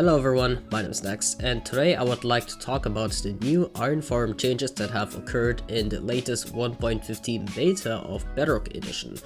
Hello everyone, my name is Nex, and today I would like to talk about the new iron farm changes that have occurred in the latest 1.15 beta of Bedrock edition.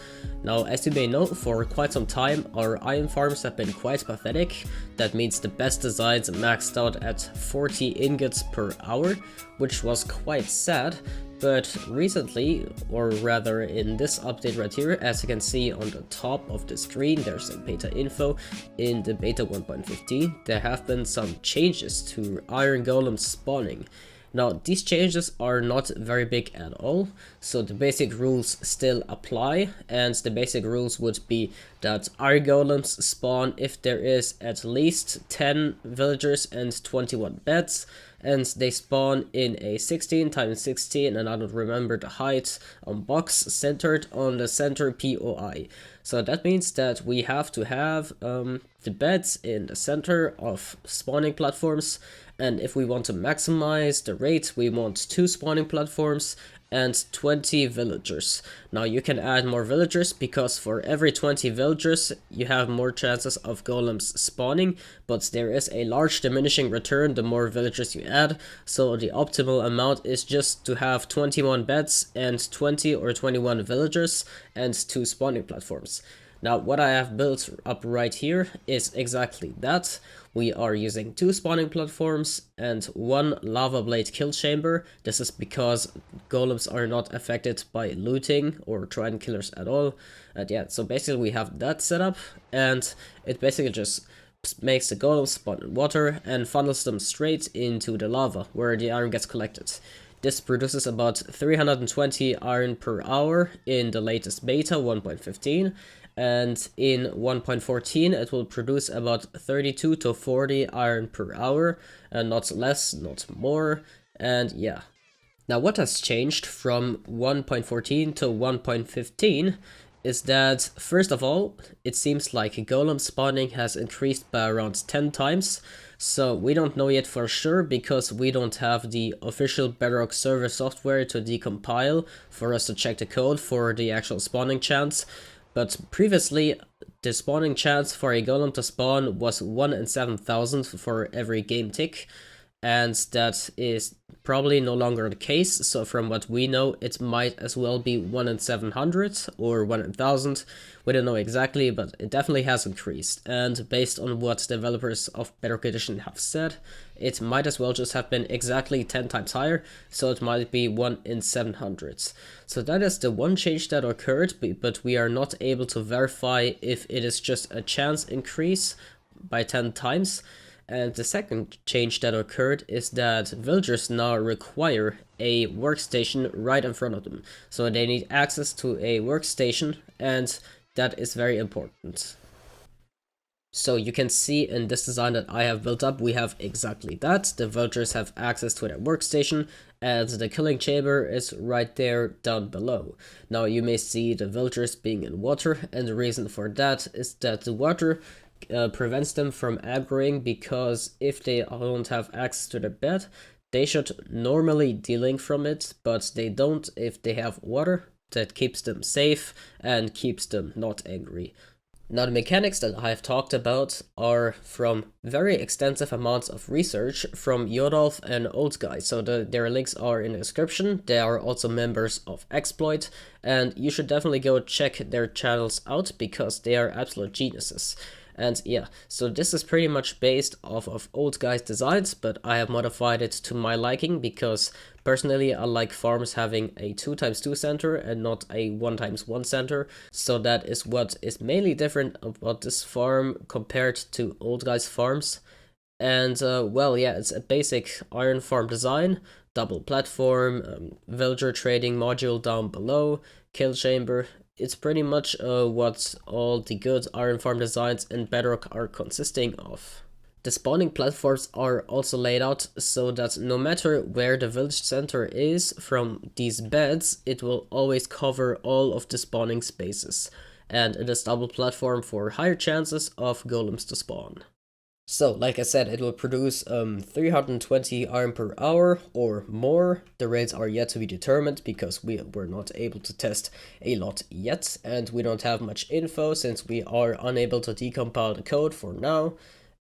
Now, as you may know, for quite some time our iron farms have been quite pathetic. That means the best designs maxed out at 40 ingots per hour, which was quite sad. But recently, or rather in this update right here, as you can see on the top of the screen, there's a beta info. In the beta 1.15, there have been some changes to iron golems spawning. Now, these changes are not very big at all, so the basic rules still apply, and the basic rules would be that iron golems spawn if there is at least 10 villagers and 21 beds, and they spawn in a 16x16, and I don't remember the height, box centered on the center POI. So that means that we have to have the beds in the center of spawning platforms, and if we want to maximize the rate, we want 2 spawning platforms and 20 villagers. Now you can add more villagers because for every 20 villagers you have more chances of golems spawning, but there is a large diminishing return the more villagers you add, so the optimal amount is just to have 21 beds and 20 or 21 villagers and 2 spawning platforms. Now what I have built up right here is exactly that. We are using 2 spawning platforms and 1 lava blade kill chamber. This is because golems are not affected by looting or trident killers at all. And yeah, so basically we have that set up, and it basically just makes the golems spawn in water and funnels them straight into the lava where the iron gets collected. This produces about 320 iron per hour in the latest beta 1.15, and in 1.14 it will produce about 32 to 40 iron per hour, and not less, not more, and yeah. Now what has changed from 1.14 to 1.15 is that, first of all, it seems like golem spawning has increased by around 10 times. So we don't know yet for sure because we don't have the official Bedrock server software to decompile for us to check the code for the actual spawning chance. But previously, the spawning chance for a golem to spawn was 1 in 7,000 for every game tick. And that is probably no longer the case, so from what we know, it might as well be 1 in 700 or 1 in 1000. We don't know exactly, but it definitely has increased. And based on what developers of Bedrock Edition have said, it might as well just have been exactly 10 times higher, so it might be 1 in 700. So that is the one change that occurred, but we are not able to verify if it is just a chance increase by 10 times. And the second change that occurred is that villagers now require a workstation right in front of them. So they need access to a workstation, and that is very important. So you can see in this design that I have built up, we have exactly that. The villagers have access to their workstation, and the killing chamber is right there down below. Now you may see the villagers being in water, and the reason for that is that the water prevents them from aggroing, because if they don't have access to their bed, they should normally de-link from it, but they don't if they have water. That keeps them safe and keeps them not angry. Now the mechanics that I have talked about are from very extensive amounts of research from Yodalf and Old Guy, so their links are in the description. They are also members of Exploit, and you should definitely go check their channels out because they are absolute geniuses. And yeah, so this is pretty much based off of Old Guy's designs, but I have modified it to my liking because personally I like farms having a 2x2 center and not a 1x1 center. So that is what is mainly different about this farm compared to Old Guy's farms. And well, yeah, it's a basic iron farm design, double platform, villager trading module down below, kill chamber. It's pretty much what all the good iron farm designs in Bedrock are consisting of. The spawning platforms are also laid out so that no matter where the village center is from these beds, it will always cover all of the spawning spaces. And it is double platform for higher chances of golems to spawn. So, like I said, it will produce 320 iron per hour or more. The rates are yet to be determined because we were not able to test a lot yet, and we don't have much info since we are unable to decompile the code for now.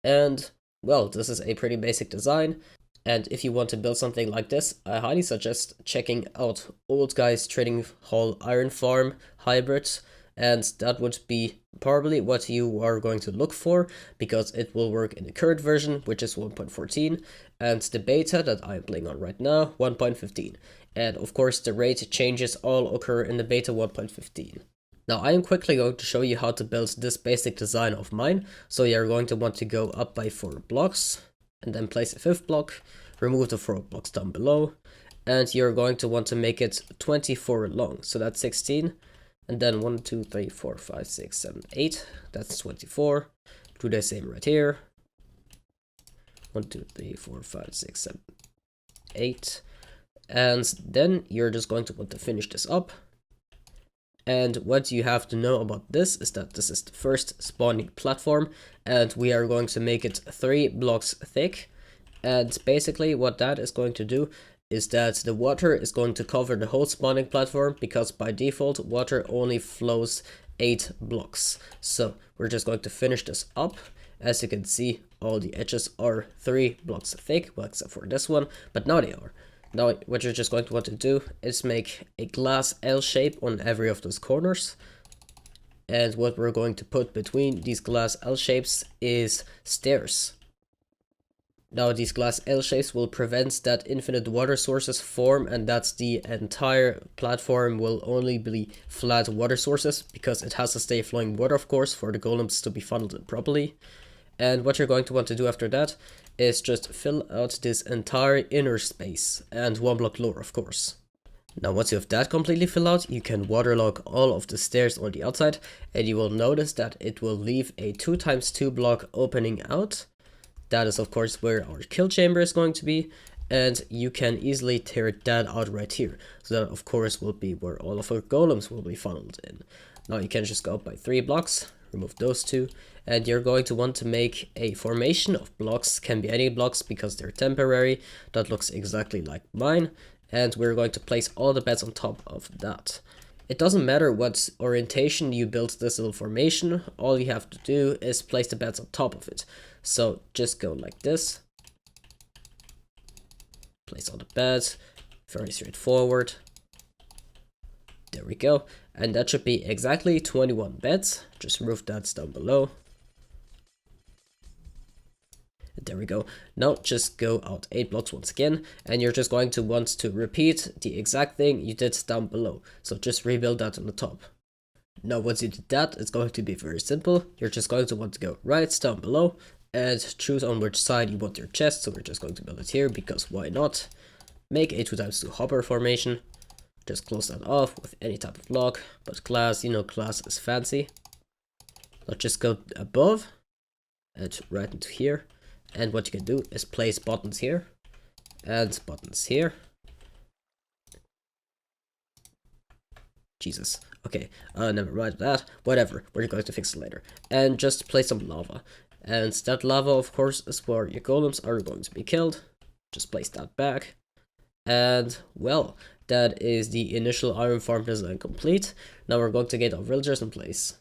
And Well, this is a pretty basic design, and if you want to build something like this, I highly suggest checking out Old Guys Trading Hall Iron Farm Hybrids, and that would be probably what you are going to look for, because it will work in the current version, which is 1.14, and the beta that I'm playing on right now, 1.15. And of course, the rate changes all occur in the beta 1.15. Now I am quickly going to show you how to build this basic design of mine. So you're going to want to go up by 4 blocks and then place a 5th block, remove the 4 blocks down below, and you're going to want to make it 24 long. So that's 16, and then 1, 2, 3, 4, 5, 6, 7, 8, that's 24. Do the same right here. 1, 2, 3, 4, 5, 6, 7, 8. And then you're just going to want to finish this up. And what you have to know about this is that this is the first spawning platform, and we are going to make it 3 blocks thick. And basically what that is going to do is that the water is going to cover the whole spawning platform, because by default water only flows 8 blocks. So we're just going to finish this up. As you can see, all the edges are 3 blocks thick, well, except for this one, but now they are. Now what you're just going to want to do is make a glass L shape on every of those corners. And what we're going to put between these glass L shapes is stairs. Now these glass L shapes will prevent that infinite water sources form, and that's the entire platform will only be flat water sources, because it has to stay flowing water, of course, for the golems to be funneled in properly. And what you're going to want to do after that is just fill out this entire inner space, and 1 block lower, of course. Now once you have that completely filled out, you can waterlog all of the stairs on the outside, and you will notice that it will leave a 2x2 block opening out. That is of course where our kill chamber is going to be, and you can easily tear that out right here. So that of course will be where all of our golems will be funneled in. Now you can just go up by 3 blocks, remove those 2, and you're going to want to make a formation of blocks. Can be any blocks because they're temporary. That looks exactly like mine, and we're going to place all the beds on top of that. It doesn't matter what orientation you build this little formation, all you have to do is place the beds on top of it. So just go like this, place all the beds, very straightforward. There we go, and that should be exactly 21 beds. Just remove that down below. There we go. Now just go out 8 blocks once again, and you're just going to want to repeat the exact thing you did down below. So just rebuild that on the top. Now once you did that, it's going to be very simple. You're just going to want to go right down below and choose on which side you want your chest. So we're just going to build it here, because why not? Make a 2x2 hopper formation. Just close that off with any type of block, but glass, you know, glass is fancy. Now just go above and right into here. And what you can do is place buttons here and buttons here. Jesus. Okay, never mind that. Whatever, we're going to fix it later. And just place some lava. And that lava, of course, is where your golems are going to be killed. Just place that back. And, well, that is the initial iron farm design complete. Now we're going to get our villagers in place.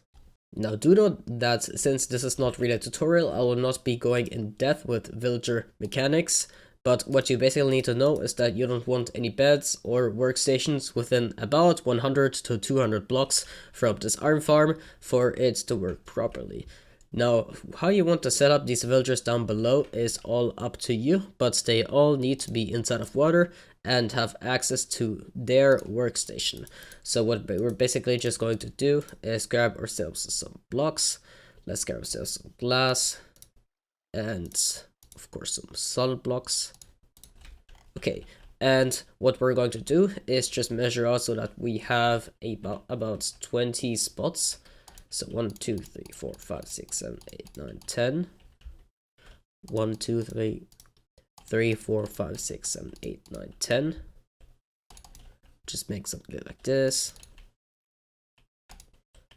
Now do note that since this is not really a tutorial, I will not be going in depth with villager mechanics, but what you basically need to know is that you don't want any beds or workstations within about 100 to 200 blocks from this iron farm for it to work properly. Now, how you want to set up these villagers down below is all up to you, but they all need to be inside of water and have access to their workstation. So what we're basically just going to do is grab ourselves some blocks. Let's grab ourselves some glass and of course some solid blocks. Okay, and what we're going to do is just measure out so that we have about 20 spots. So 1, 2, 3, 4, 5, 6, 7, 8, 9, 10. 1, 2, 3, 3, 4, 5, 6, 7, 8, 9, 10. Just make something like this.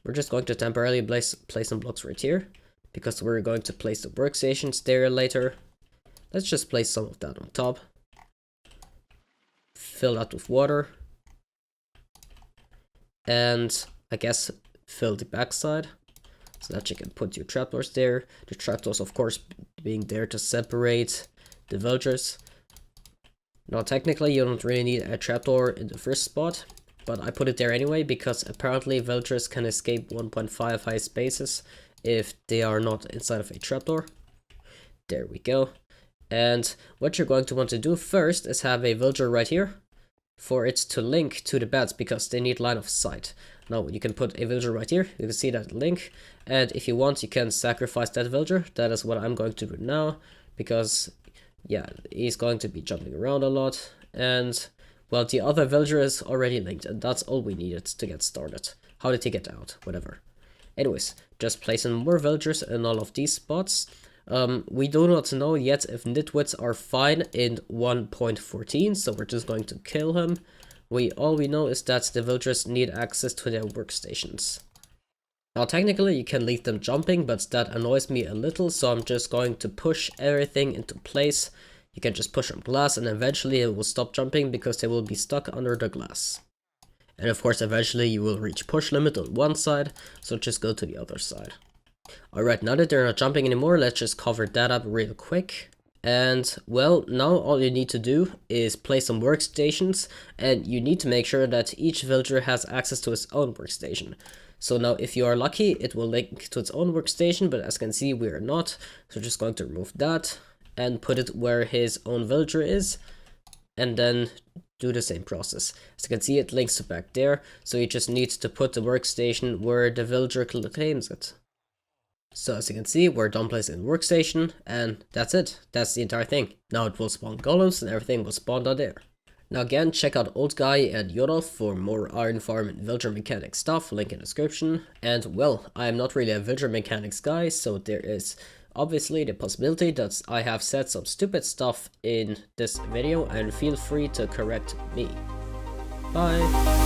We're just going to temporarily place some blocks right here, because we're going to place the workstations there later. Let's just place some of that on top. Fill that with water. And I guess fill the backside so that you can put your trapdoors there. The trapdoors, of course, being there to separate the villagers. Now technically you don't really need a trapdoor in the first spot, but I put it there anyway because apparently villagers can escape 1.5 high spaces if they are not inside of a trapdoor. There we go. And what you're going to want to do first is have a villager right here for it to link to the beds because they need line of sight. Now you can put a villager right here, you can see that link, and if you want you can sacrifice that villager. That is what I'm going to do now because yeah, he's going to be jumping around a lot, and well, the other villager is already linked, and that's all we needed to get started. How did he get out? Whatever. Anyways, just place in more villagers in all of these spots. We do not know yet if nitwits are fine in 1.14, so we're just going to kill him. All we know is that the villagers need access to their workstations. Now technically you can leave them jumping, but that annoys me a little, so I'm just going to push everything into place. You can just push on glass and eventually it will stop jumping because they will be stuck under the glass. And of course eventually you will reach push limit on one side, so just go to the other side. Alright, now that they're not jumping anymore, let's just cover that up real quick. And well, now all you need to do is place some workstations, and you need to make sure that each villager has access to his own workstation. So now if you are lucky, it will link to its own workstation, but as you can see, we are not. So we're just going to remove that and put it where his own villager is, and then do the same process. As you can see, it links to back there, so you just need to put the workstation where the villager claims it. So as you can see, we're done placing the workstation, and that's it. That's the entire thing. Now it will spawn golems and everything will spawn down there. Now again, check out Old Guy and Yodalf for more iron farm and villager mechanic stuff, link in the description. And well, I am not really a villager mechanics guy, so there is obviously the possibility that I have said some stupid stuff in this video, and feel free to correct me. Bye!